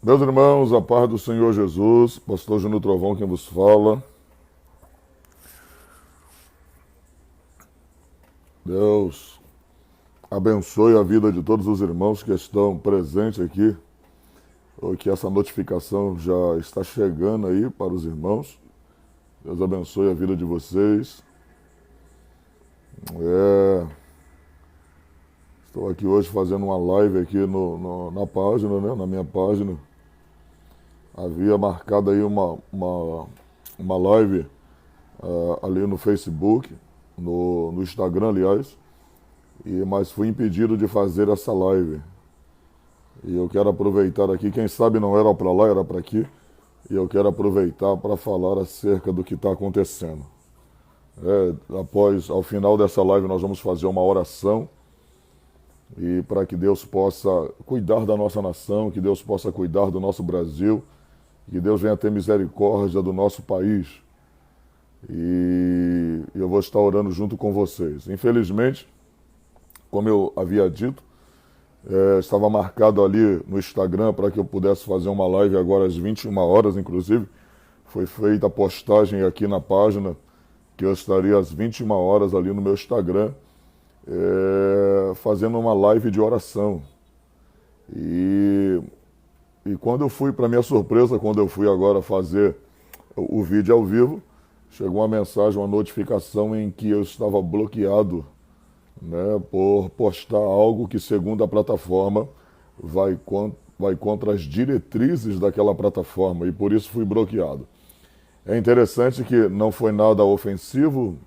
Meus irmãos, a paz do Senhor Jesus, pastor Júnior Trovão quem vos fala. Deus abençoe a vida de todos os irmãos que estão presentes aqui, ou que essa notificação já está chegando aí para os irmãos. Deus abençoe a vida de vocês. Estou aqui hoje fazendo uma live aqui na página, né, na minha página. Havia marcado aí uma live ali no Facebook, no Instagram, aliás, mas fui impedido de fazer essa live. E eu quero aproveitar aqui, quem sabe não era para lá, era para aqui, e eu quero aproveitar para falar acerca do que está acontecendo. Ao final dessa live nós vamos fazer uma oração, e para que Deus possa cuidar da nossa nação, que Deus possa cuidar do nosso Brasil, que Deus venha ter misericórdia do nosso país. E eu vou estar orando junto com vocês. Infelizmente, como eu havia dito, estava marcado ali no Instagram para que eu pudesse fazer uma live agora às 21 horas, inclusive. Foi feita a postagem aqui na página, que eu estaria às 21 horas ali no meu Instagram, fazendo uma live de oração. E quando eu fui, para minha surpresa, quando eu fui agora fazer o vídeo ao vivo, chegou uma mensagem, uma notificação em que eu estava bloqueado, né, por postar algo que, segundo a plataforma, vai contra as diretrizes daquela plataforma, e por isso fui bloqueado. É interessante que não foi nada ofensivo,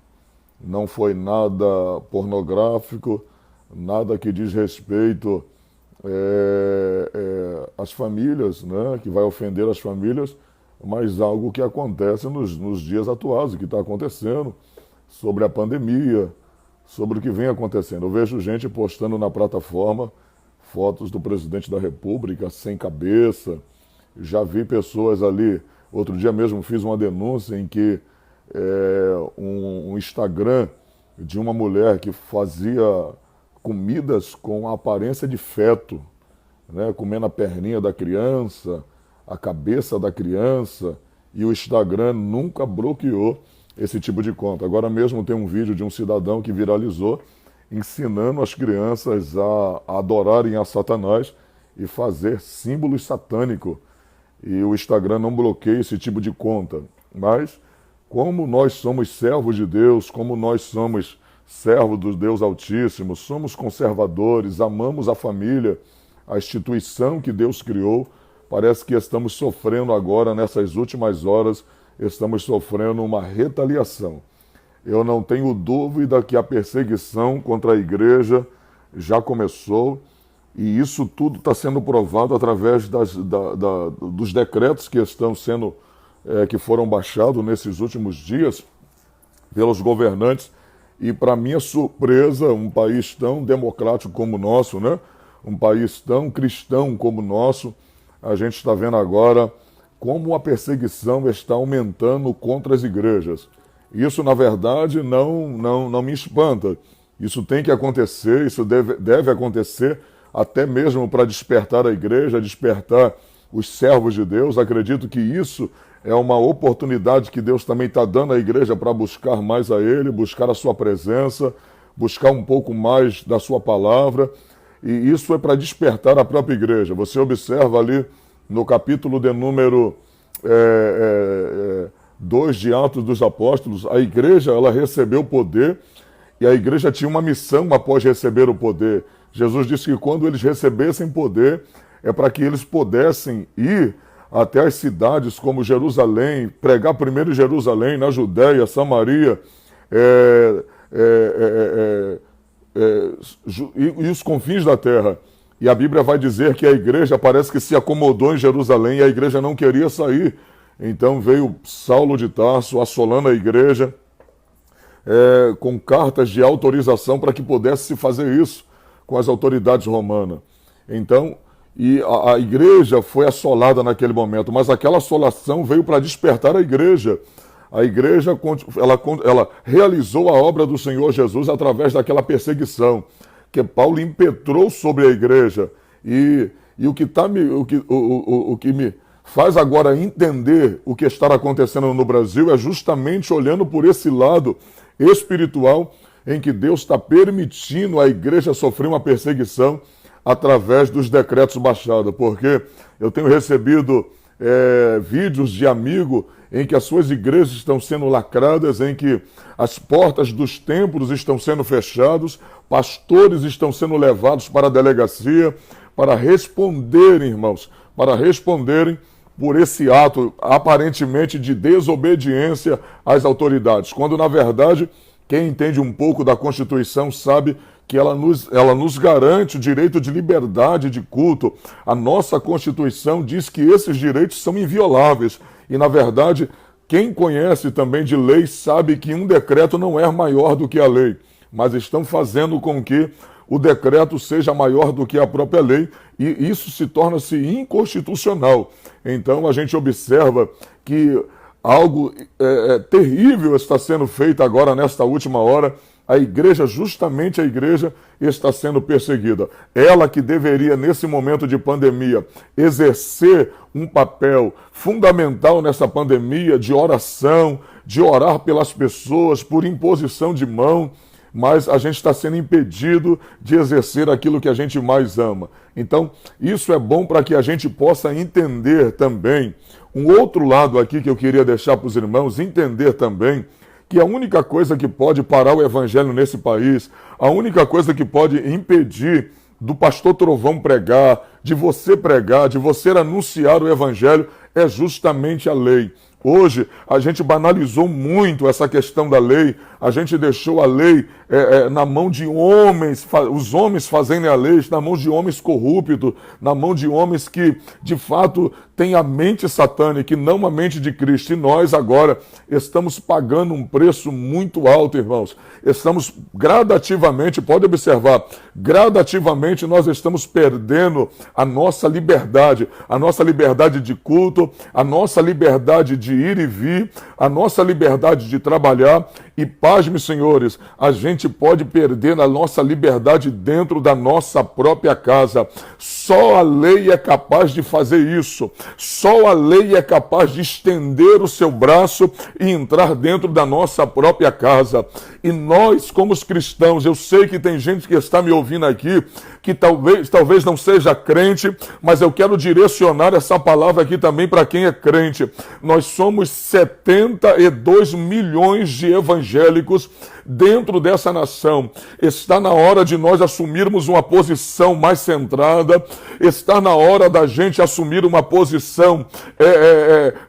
não foi nada pornográfico, nada que diz respeito às famílias, né, que vai ofender as famílias, mas algo que acontece nos dias atuais, o que está acontecendo, sobre a pandemia, sobre o que vem acontecendo. Eu vejo gente postando na plataforma fotos do presidente da República sem cabeça, já vi pessoas ali, outro dia mesmo fiz uma denúncia em que um Instagram de uma mulher que fazia comidas com a aparência de feto, né, comendo a perninha da criança, a cabeça da criança, e o Instagram nunca bloqueou esse tipo de conta. Agora mesmo tem um vídeo de um cidadão que viralizou ensinando as crianças a adorarem a Satanás e fazer símbolos satânicos. E o Instagram não bloqueia esse tipo de conta. Mas, como nós somos servos de Deus, como nós somos servos do Deus Altíssimo, somos conservadores, amamos a família, a instituição que Deus criou, parece que estamos sofrendo agora, nessas últimas horas, estamos sofrendo uma retaliação. Eu não tenho dúvida que a perseguição contra a igreja já começou, e isso tudo está sendo provado através dos decretos que estão sendo, que foram baixados nesses últimos dias pelos governantes. E, para minha surpresa, um país tão democrático como o nosso, né? Um país tão cristão como o nosso, a gente está vendo agora como a perseguição está aumentando contra as igrejas. Isso, na verdade, não me espanta. Isso tem que acontecer, isso deve acontecer, até mesmo para despertar a igreja, despertar os servos de Deus. Acredito que isso é uma oportunidade que Deus também está dando à igreja para buscar mais a Ele, buscar a sua presença, buscar um pouco mais da sua palavra. E isso é para despertar a própria igreja. Você observa ali no capítulo de número 2 de Atos dos Apóstolos, a igreja ela recebeu poder, e a igreja tinha uma missão após receber o poder. Jesus disse que quando eles recebessem poder, é para que eles pudessem ir até as cidades como Jerusalém, pregar primeiro em Jerusalém, na Judéia, Samaria, e os confins da terra. E a Bíblia vai dizer que a igreja parece que se acomodou em Jerusalém e a igreja não queria sair. Então veio Saulo de Tarso assolando a igreja com cartas de autorização para que pudesse se fazer isso com as autoridades romanas. Então, e a igreja foi assolada naquele momento, mas aquela assolação veio para despertar a igreja. A igreja ela realizou a obra do Senhor Jesus através daquela perseguição que Paulo impetrou sobre a igreja. E E o que, o que me faz agora entender o que está acontecendo no Brasil é justamente olhando por esse lado espiritual em que Deus está permitindo a igreja sofrer uma perseguição através dos decretos baixados. Porque eu tenho recebido vídeos de amigo em que as suas igrejas estão sendo lacradas, em que as portas dos templos estão sendo fechadas, pastores estão sendo levados para a delegacia para responderem, irmãos, para responderem por esse ato aparentemente de desobediência às autoridades, quando na verdade quem entende um pouco da Constituição sabe que ela nos garante o direito de liberdade de culto. A nossa Constituição diz que esses direitos são invioláveis. E, na verdade, quem conhece também de lei sabe que um decreto não é maior do que a lei, mas estão fazendo com que o decreto seja maior do que a própria lei, e isso se torna-se inconstitucional. Então, a gente observa que algo terrível está sendo feito agora nesta última hora. A igreja, justamente a igreja, está sendo perseguida. Ela que deveria, nesse momento de pandemia, exercer um papel fundamental nessa pandemia de oração, de orar pelas pessoas, por imposição de mão, mas a gente está sendo impedido de exercer aquilo que a gente mais ama. Então, isso é bom para que a gente possa entender também um outro lado aqui que eu queria deixar para os irmãos, entender também que a única coisa que pode parar o evangelho nesse país, a única coisa que pode impedir do pastor Trovão pregar, de você anunciar o evangelho, é justamente a lei. Hoje, a gente banalizou muito essa questão da lei, a gente deixou a lei na mão de homens, os homens fazendo a lei, na mão de homens corruptos, na mão de homens que, de fato, têm a mente satânica e não a mente de Cristo. E nós, agora, estamos pagando um preço muito alto, irmãos. Estamos gradativamente, pode observar, gradativamente nós estamos perdendo a nossa liberdade de culto, a nossa liberdade de ir e vir, a nossa liberdade de trabalhar. E pasme, senhores, a gente pode perder a nossa liberdade dentro da nossa própria casa. Só a lei é capaz de fazer isso. Só a lei é capaz de estender o seu braço e entrar dentro da nossa própria casa. E nós, como os cristãos, eu sei que tem gente que está me ouvindo aqui que talvez não seja crente, mas eu quero direcionar essa palavra aqui também para quem é crente. Nós somos 72 milhões de evangélicos dentro dessa nação. Está na hora de nós assumirmos uma posição mais centrada, está na hora da gente assumir uma posição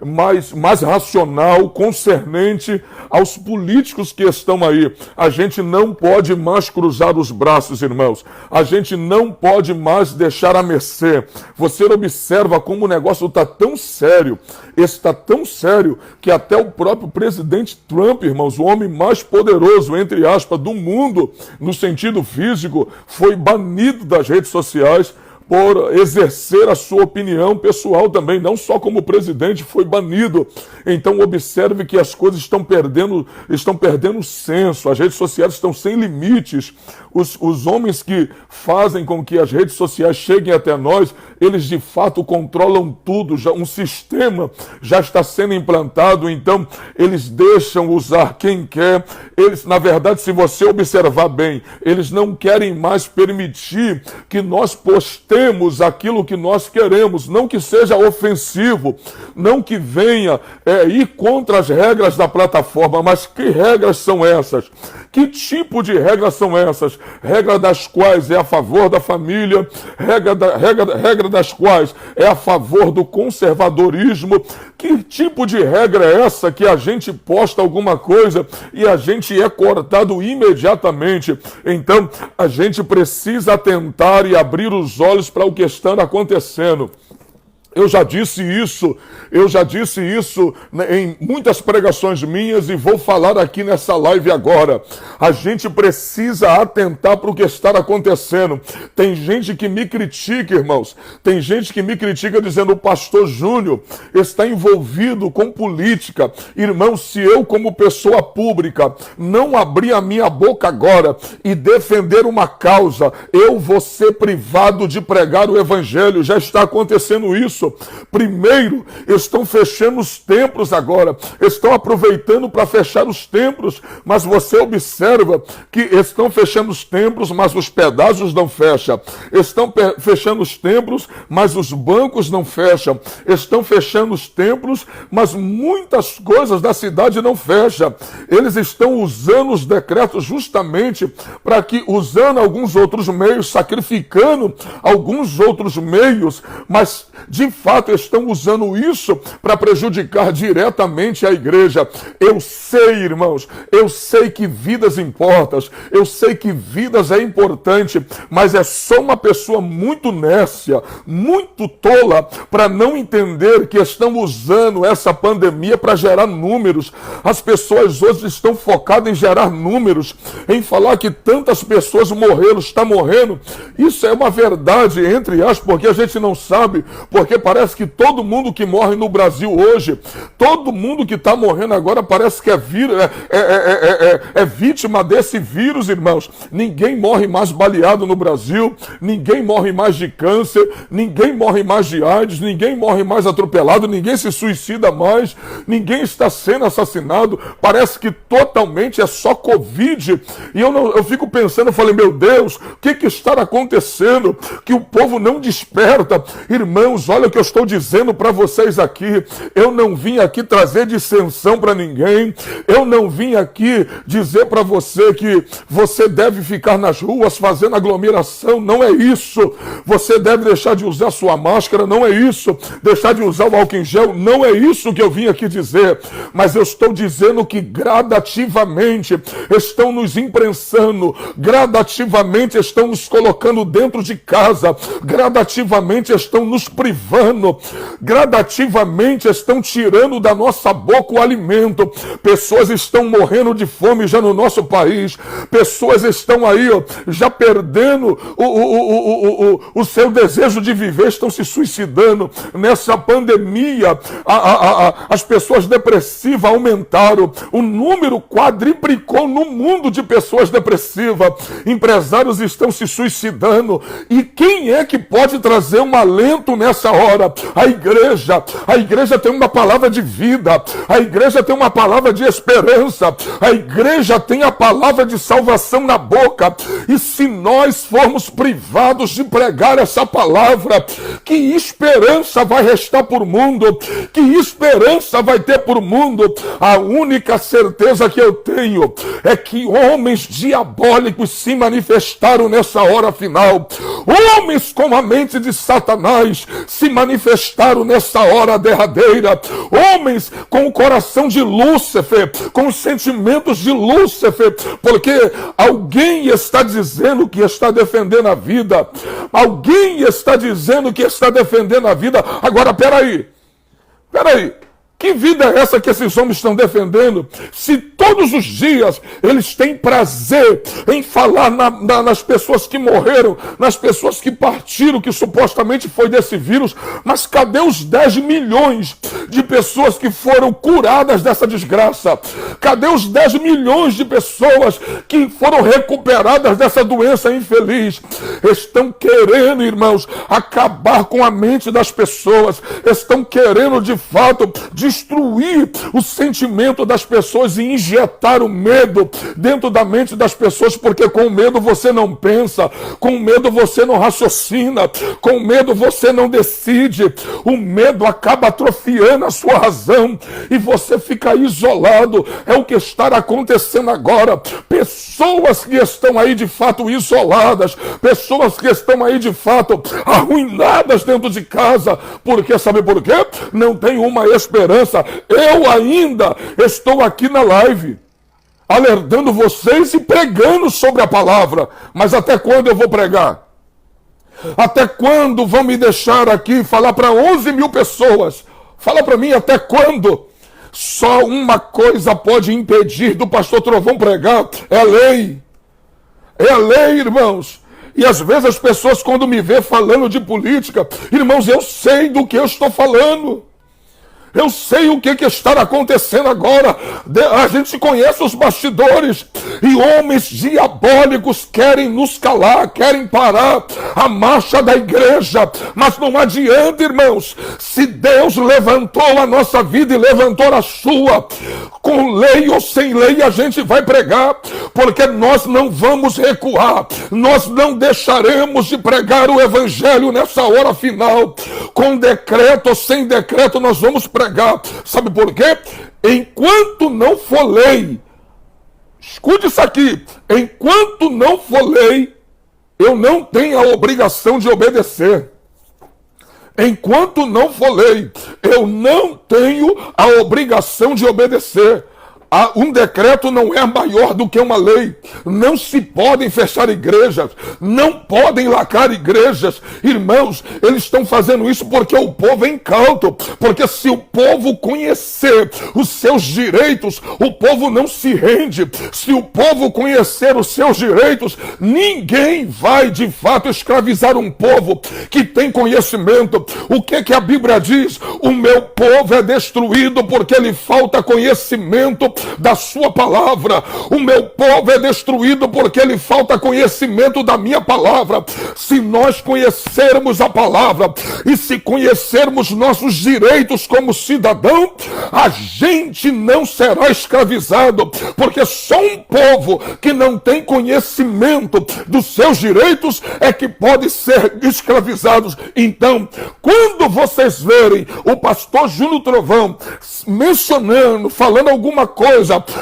mais racional, concernente aos políticos que estão aí. A gente não pode mais cruzar os braços, irmãos. A gente não pode mais deixar a mercê. Você observa como o negócio está tão sério, está tão sério, que até o próprio presidente Trump, irmãos, o homem mais poderoso, entre aspas, do mundo, no sentido físico, foi banido das redes sociais por exercer a sua opinião pessoal também, não só como presidente, foi banido. Então observe que as coisas estão perdendo o senso, as redes sociais estão sem limites. Os homens que fazem com que as redes sociais cheguem até nós, eles de fato controlam tudo, um sistema já está sendo implantado, então eles deixam usar quem quer. Eles, na verdade, se você observar bem, eles não querem mais permitir que nós postemos aquilo que nós queremos, não que seja ofensivo, não que venha ir contra as regras da plataforma, mas que regras são essas? Que tipo de regras são essas? Regra das quais é a favor da família, regra das quais é a favor do conservadorismo. Que tipo de regra é essa que a gente posta alguma coisa e a gente é cortado imediatamente? Então, a gente precisa atentar e abrir os olhos para o que está acontecendo. Eu já disse isso em muitas pregações minhas e vou falar aqui nessa live agora. A gente precisa atentar para o que está acontecendo. Tem gente que me critica, irmãos. Tem gente que me critica dizendo: o pastor Júnior está envolvido com política. Irmão, se eu como pessoa pública não abrir a minha boca agora e defender uma causa, eu vou ser privado de pregar o evangelho. Já está acontecendo isso. Primeiro, estão fechando os templos agora, estão aproveitando para fechar os templos, mas você observa que estão fechando os templos, mas os pedágios não fecham, estão fechando os templos, mas os bancos não fecham, estão fechando os templos, mas muitas coisas da cidade não fecham. Eles estão usando os decretos justamente para que, usando alguns outros meios, sacrificando alguns outros meios, mas de fato estão usando isso para prejudicar diretamente a igreja. Eu sei, irmãos, eu sei que vidas importam, eu sei que vidas é importante, mas é só uma pessoa muito nécia, muito tola, para não entender que estão usando essa pandemia para gerar números. As pessoas hoje estão focadas em gerar números, em falar que tantas pessoas morreram, está morrendo. Isso é uma verdade, entre aspas, porque a gente não sabe, porque parece que todo mundo que morre no Brasil hoje, todo mundo que está morrendo agora parece que é vítima desse vírus, irmãos. Ninguém morre mais baleado no Brasil, ninguém morre mais de câncer, ninguém morre mais de AIDS, ninguém morre mais atropelado, ninguém se suicida mais, ninguém está sendo assassinado. Parece que totalmente é só Covid. E eu fico pensando, eu falei, meu Deus, o que está acontecendo? Que o povo não desperta. Irmãos, olha o que eu estou dizendo para vocês aqui. Eu não vim aqui trazer dissensão para ninguém. Eu não vim aqui dizer para você que você deve ficar nas ruas fazendo aglomeração. Não é isso. Você deve deixar de usar sua máscara. Não é isso. Deixar de usar o álcool em gel. Não é isso que eu vim aqui dizer. Mas eu estou dizendo que gradativamente estão nos imprensando. Gradativamente estão nos colocando dentro de casa. Gradativamente estão nos privando. Gradativamente estão tirando da nossa boca o alimento. Pessoas estão morrendo de fome já no nosso país. Pessoas estão aí, ó, já perdendo o seu desejo de viver, estão se suicidando. Nessa pandemia, as pessoas depressivas aumentaram. O número quadriplicou no mundo de pessoas depressivas. Empresários estão se suicidando. E quem é que pode trazer um alento nessa hora? A igreja. A igreja tem uma palavra de vida. A igreja tem uma palavra de esperança. A igreja tem a palavra de salvação na boca. E se nós formos privados de pregar essa palavra, que esperança vai restar por mundo? Que esperança vai ter por mundo? A única certeza que eu tenho é que homens diabólicos se manifestaram nessa hora final. Homens com a mente de Satanás se manifestaram nessa hora derradeira. Homens com o coração de Lúcifer, com os sentimentos de Lúcifer, porque alguém está dizendo que está defendendo a vida. Alguém está dizendo que está defendendo a vida. Agora, peraí. Que vida é essa que esses homens estão defendendo? Se todos os dias eles têm prazer em falar nas pessoas que morreram, nas pessoas que partiram, que supostamente foi desse vírus, mas cadê os 10 milhões de pessoas que foram curadas dessa desgraça? Cadê os 10 milhões de pessoas que foram recuperadas dessa doença infeliz? Estão querendo, irmãos, acabar com a mente das pessoas, estão querendo de fato destruir o sentimento das pessoas e injetar o medo dentro da mente das pessoas, porque com medo você não pensa, com medo você não raciocina, com medo você não decide. O medo acaba atrofiando a sua razão e você fica isolado. É o que está acontecendo agora. Pessoas que estão aí de fato isoladas, pessoas que estão aí de fato arruinadas dentro de casa, porque sabe por quê? Não tem uma esperança. Eu ainda estou aqui na live, alertando vocês e pregando sobre a palavra. Mas até quando eu vou pregar? Até quando vão me deixar aqui falar para 11 mil pessoas? Fala para mim, até quando? Só uma coisa pode impedir do pastor Trovão pregar, é a lei. É a lei, irmãos. E às vezes as pessoas, quando me vê falando de política, irmãos, eu sei do que eu estou falando. Eu sei o que está acontecendo agora. A gente conhece os bastidores. E homens diabólicos querem nos calar, querem parar a marcha da igreja. Mas não adianta, irmãos. Se Deus levantou a nossa vida e levantou a sua, com lei ou sem lei a gente vai pregar. Porque nós não vamos recuar. Nós não deixaremos de pregar o evangelho nessa hora final. Com decreto ou sem decreto nós vamos pregar. Sabe por quê? Enquanto não for lei, escute isso aqui, enquanto não for lei, eu não tenho a obrigação de obedecer. Enquanto não for lei, eu não tenho a obrigação de obedecer. Um decreto não é maior do que uma lei. Não se podem fechar igrejas, não podem lacrar igrejas. Irmãos, eles estão fazendo isso porque o povo é incauto. Porque se o povo conhecer os seus direitos, o povo não se rende. Se o povo conhecer os seus direitos, ninguém vai de fato escravizar um povo que tem conhecimento. O que a Bíblia diz? O meu povo é destruído porque lhe falta conhecimento da sua palavra. O meu povo é destruído porque lhe falta conhecimento da minha palavra. Se nós conhecermos a palavra e se conhecermos nossos direitos como cidadão, a gente não será escravizado, porque só um povo que não tem conhecimento dos seus direitos é que pode ser escravizado. Então, quando vocês verem o pastor Júnior Trovão mencionando, falando alguma coisa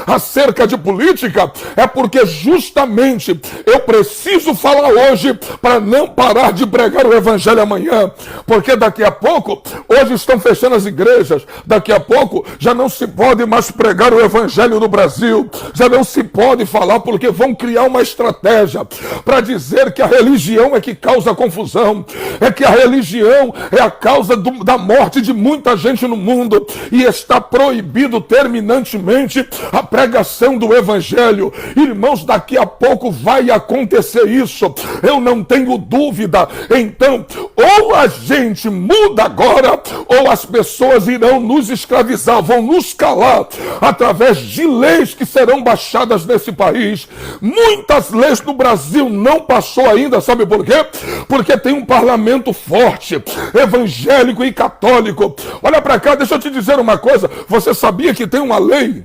acerca de política, é porque justamente eu preciso falar hoje para não parar de pregar o evangelho amanhã, porque daqui a pouco, hoje estão fechando as igrejas, daqui a pouco já não se pode mais pregar o evangelho no Brasil, já não se pode falar porque vão criar uma estratégia para dizer que a religião é que causa confusão, é que a religião é a causa da morte de muita gente no mundo, e está proibido terminantemente a pregação do evangelho. Irmãos, daqui a pouco vai acontecer isso, eu não tenho dúvida. Então, ou a gente muda agora, ou as pessoas irão nos escravizar, vão nos calar através de leis que serão baixadas nesse país. Muitas leis no Brasil não passou ainda, sabe por quê? Porque tem um parlamento forte, evangélico e católico. Olha para cá, deixa eu te dizer uma coisa, você sabia que tem uma lei?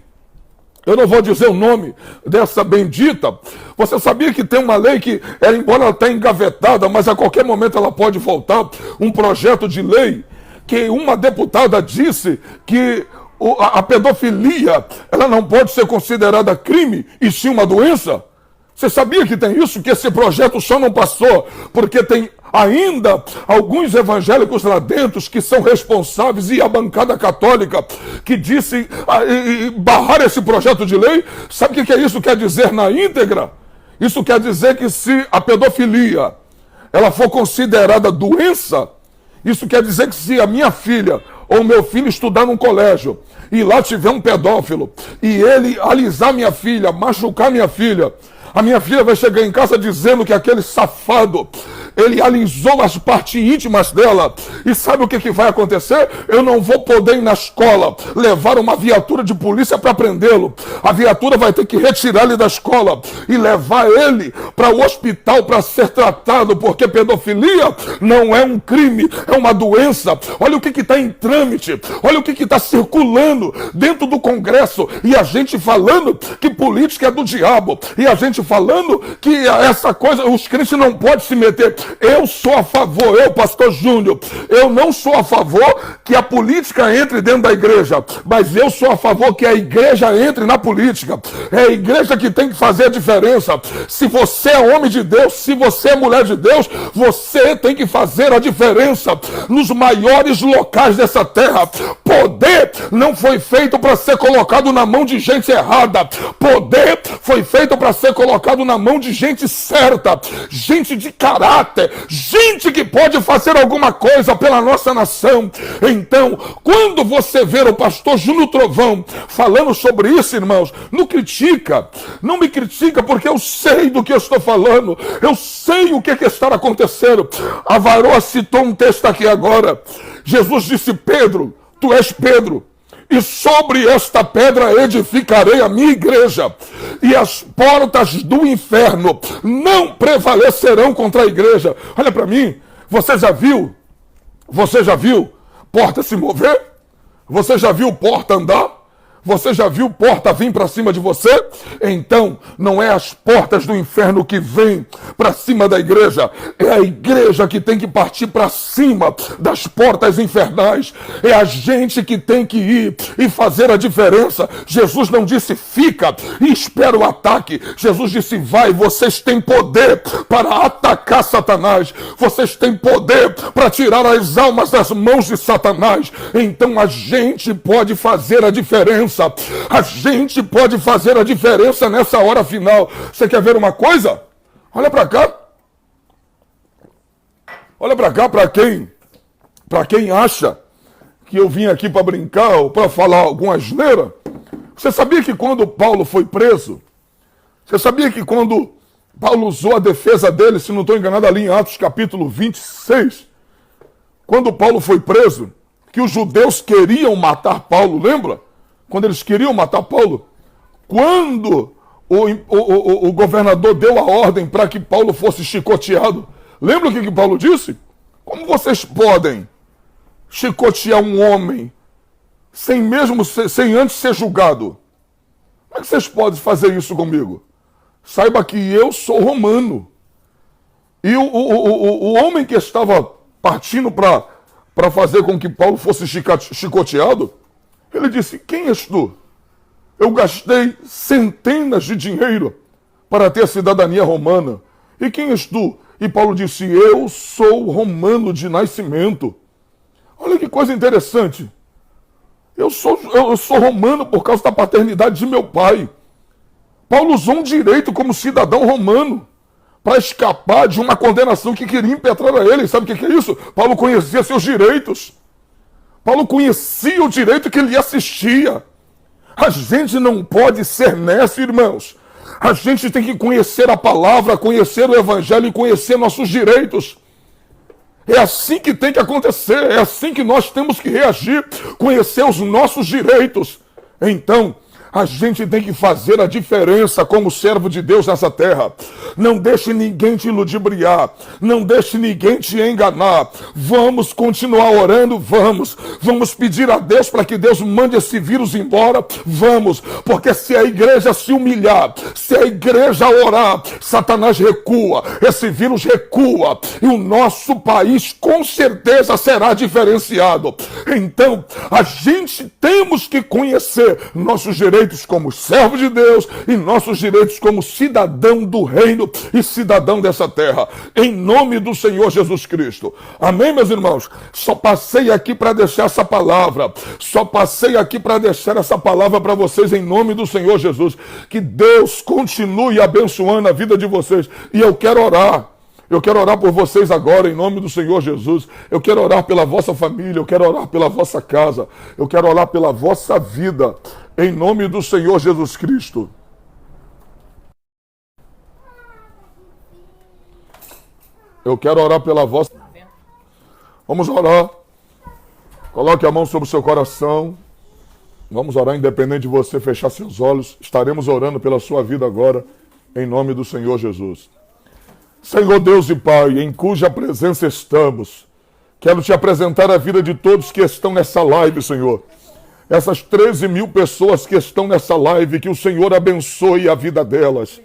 Eu não vou dizer o nome dessa bendita. Você sabia que tem uma lei que, embora ela tenha engavetada, mas a qualquer momento ela pode voltar, um projeto de lei que uma deputada disse que a pedofilia ela não pode ser considerada crime e sim uma doença? Você sabia que tem isso? Que esse projeto só não passou porque tem ainda alguns evangélicos lá dentro que são responsáveis, e a bancada católica que disse barrar esse projeto de lei. Sabe o que isso quer dizer na íntegra? Isso quer dizer que se a pedofilia ela for considerada doença, isso quer dizer que se a minha filha ou meu filho estudar num colégio e lá tiver um pedófilo e ele alisar minha filha, machucar minha filha, a minha filha vai chegar em casa dizendo que aquele safado, ele alisou as partes íntimas dela. E sabe o que vai acontecer? Eu não vou poder ir na escola levar uma viatura de polícia para prendê-lo. A viatura vai ter que retirar ele da escola e levar ele para o hospital para ser tratado, porque pedofilia não é um crime, é uma doença. Olha o que está em trâmite, olha o que está circulando dentro do Congresso, e a gente falando que política é do diabo, e a gente falando que essa coisa, os crentes não podem se meter. Eu sou a favor, eu, pastor Júnior, eu não sou a favor que a política entre dentro da igreja, mas eu sou a favor que a igreja entre na política. É a igreja que tem que fazer a diferença. Se você é homem de Deus, se você é mulher de Deus, você tem que fazer a diferença nos maiores locais dessa terra. Poder não foi feito para ser colocado na mão de gente errada. Poder foi feito para ser colocado na mão de gente certa, gente de caráter, gente que pode fazer alguma coisa pela nossa nação. Então, quando você ver o pastor Júnior Trovão falando sobre isso, irmãos, não critica, não me critica, porque eu sei do que eu estou falando, eu sei o que está acontecendo. A Varoa citou um texto aqui agora. Jesus disse: Pedro, tu és Pedro, e sobre esta pedra edificarei a minha igreja, e as portas do inferno não prevalecerão contra a igreja. Olha para mim, você já viu porta se mover? Você já viu porta andar? Você já viu porta vir para cima de você? Então, não é as portas do inferno que vêm para cima da igreja. É a igreja que tem que partir para cima das portas infernais. É a gente que tem que ir e fazer a diferença. Jesus não disse fica e espera o ataque. Jesus disse vai, vocês têm poder para atacar Satanás. Vocês têm poder para tirar as almas das mãos de Satanás. Então a gente pode fazer a diferença. A gente pode fazer a diferença nessa hora final. Você quer ver uma coisa? Olha para cá. Olha para cá, para quem acha que eu vim aqui para brincar ou para falar alguma asneira. Você sabia que quando Paulo foi preso, você sabia que quando Paulo usou a defesa dele, se não estou enganado, ali em Atos capítulo 26, quando Paulo foi preso, que os judeus queriam matar Paulo, lembra? Quando eles queriam matar Paulo, quando o governador deu a ordem para que Paulo fosse chicoteado, lembra o que Paulo disse? Como vocês podem chicotear um homem sem antes ser julgado? Como é que vocês podem fazer isso comigo? Saiba que eu sou romano. E o homem que estava partindo para fazer com que Paulo fosse chicoteado, ele disse: quem és tu? Eu gastei centenas de dinheiro para ter a cidadania romana. E quem és tu? E Paulo disse: eu sou romano de nascimento. Olha que coisa interessante. Eu sou romano por causa da paternidade de meu pai. Paulo usou um direito como cidadão romano para escapar de uma condenação que queria impetrar a ele. Sabe o que é isso? Paulo conhecia seus direitos. Paulo conhecia o direito que lhe assistia. A gente não pode ser nécio, irmãos. A gente tem que conhecer a palavra, conhecer o evangelho e conhecer nossos direitos. É assim que tem que acontecer, é assim que nós temos que reagir, conhecer os nossos direitos. Então, a gente tem que fazer a diferença como servo de Deus nessa terra. Não deixe ninguém te ludibriar. Não deixe ninguém te enganar. Vamos continuar orando? Vamos. Vamos pedir a Deus para que Deus mande esse vírus embora? Vamos. Porque se a igreja se humilhar, se a igreja orar, Satanás recua. Esse vírus recua. E o nosso país com certeza será diferenciado. Então, a gente temos que conhecer nossos direitos como servo de Deus e nossos direitos como cidadão do reino e cidadão dessa terra, em nome do Senhor Jesus Cristo. Amém, meus irmãos? Só passei aqui para deixar essa palavra, para vocês em nome do Senhor Jesus. Que Deus continue abençoando a vida de vocês. E eu quero orar por vocês agora, em nome do Senhor Jesus. Eu quero orar pela vossa família, eu quero orar pela vossa casa, eu quero orar pela vossa vida, em nome do Senhor Jesus Cristo. Eu quero orar pela vossa... Vamos orar. Coloque a mão sobre o seu coração. Vamos orar, independente de você fechar seus olhos. Estaremos orando pela sua vida agora, em nome do Senhor Jesus. Senhor Deus e Pai, em cuja presença estamos, quero te apresentar a vida de todos que estão nessa live, Senhor. Essas 13 mil pessoas que estão nessa live, que o Senhor abençoe a vida delas.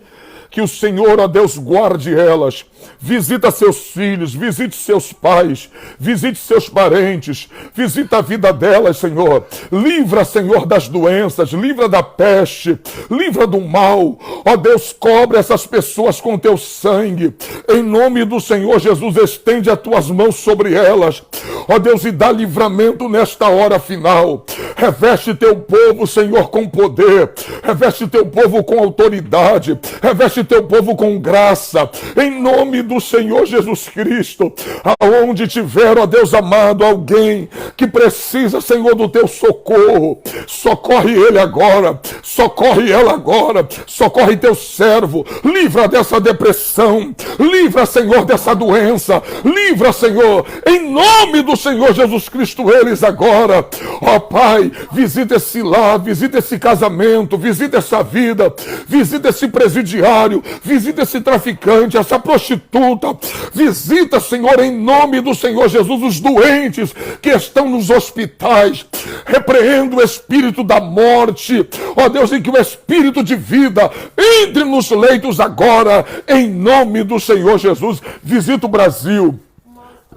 Que o Senhor, ó Deus, guarde elas. Visita seus filhos, visite seus pais, visite seus parentes, visita a vida delas, Senhor. Livra, Senhor, das doenças, livra da peste, livra do mal. Ó Deus, cobre essas pessoas com teu sangue. Em nome do Senhor Jesus, estende as tuas mãos sobre elas. Ó Deus, e dá livramento nesta hora final. Reveste teu povo, Senhor, com poder. Reveste teu povo com autoridade. Reveste teu povo com graça. Em nome do Senhor Jesus Cristo. Aonde tiver, ó Deus amado, alguém que precisa, Senhor, do teu socorro, socorre ele agora. Socorre ela agora. Socorre teu servo. Livra dessa depressão. Livra, Senhor, dessa doença. Livra, Senhor, em nome do Senhor Jesus Cristo, eles agora. Ó Pai, visita esse lar, visita esse casamento, visita essa vida, visita esse presidiário, visita esse traficante, essa prostituta. Visita, Senhor, em nome do Senhor Jesus, os doentes que estão nos hospitais. Repreenda o espírito da morte. Ó Deus, em que o espírito de vida entre nos leitos agora, em nome do Senhor Jesus. Visita o Brasil.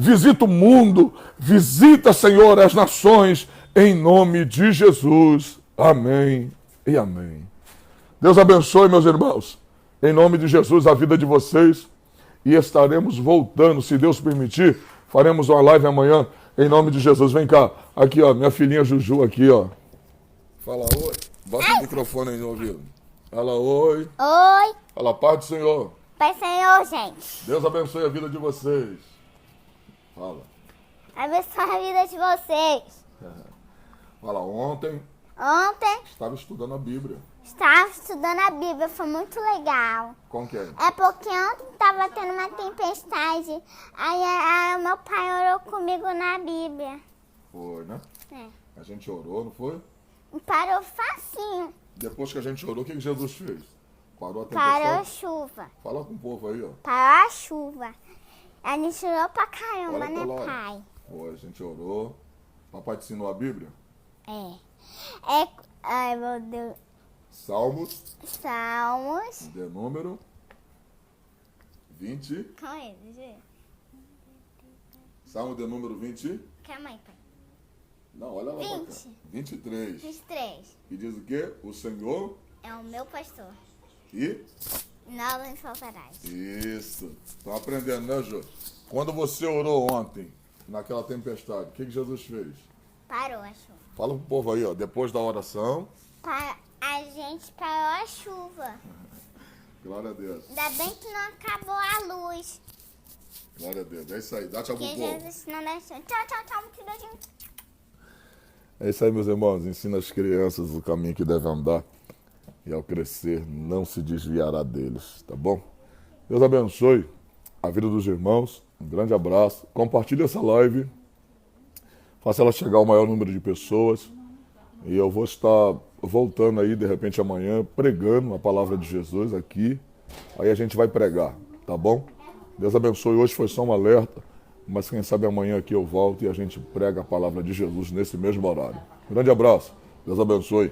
Visita o mundo, visita, Senhor, as nações, em nome de Jesus. Amém e amém. Deus abençoe, meus irmãos, em nome de Jesus, a vida de vocês. E estaremos voltando, se Deus permitir, faremos uma live amanhã, em nome de Jesus. Vem cá, aqui ó, minha filhinha Juju aqui ó. Fala oi, bota o microfone aí no ouvido. Fala oi. Oi. Fala paz do Senhor. Pai Senhor, gente. Deus abençoe a vida de vocês. Fala. Abençoe a vida de vocês. Fala, ontem estava estudando a Bíblia. Estava estudando a Bíblia, foi muito legal. Com quem? É porque ontem estava tendo uma tempestade. Aí meu pai orou comigo na Bíblia. Foi, né? É. A gente orou, não foi? E parou facinho. Depois que a gente orou, o que Jesus fez? Parou a tempestade? Parou a chuva. Fala com o povo aí, ó. Parou a chuva. A gente orou pra caramba, Olha pra né, lá. pai? Foi, a gente orou. Papai te ensinou a Bíblia? Ai, meu Deus. Salmos, Salmos. de número 20. Calma aí, deixa eu ver. Salmo de número 20. Calma aí, pai. Não, olha lá pra cá. 20. 23. 23. E diz o quê? O Senhor É o meu pastor. e... Nada me faltarás. Isso. Estão aprendendo, né, Jô? Quando você orou ontem, naquela tempestade, o que Jesus fez? Parou a chuva. Fala pro povo aí, ó. Depois da oração. A gente parou a chuva. Glória a Deus. Ainda bem que não acabou a luz. Glória a Deus. É isso aí. Dá tchau pro Porque povo. Jesus não deixou. Tchau, tchau, tchau. Muito beijinho. É isso aí, meus irmãos. Ensina as crianças o caminho que devem andar. E ao crescer, não se desviará deles. Tá bom? Deus abençoe a vida dos irmãos. Um grande abraço. Compartilhe essa live. Faça ela chegar ao maior número de pessoas. E eu vou estar voltando aí, de repente, amanhã, pregando a palavra de Jesus aqui. Aí a gente vai pregar, tá bom? Deus abençoe. Hoje foi só um alerta, mas quem sabe amanhã aqui eu volto e a gente prega a palavra de Jesus nesse mesmo horário. Grande abraço. Deus abençoe.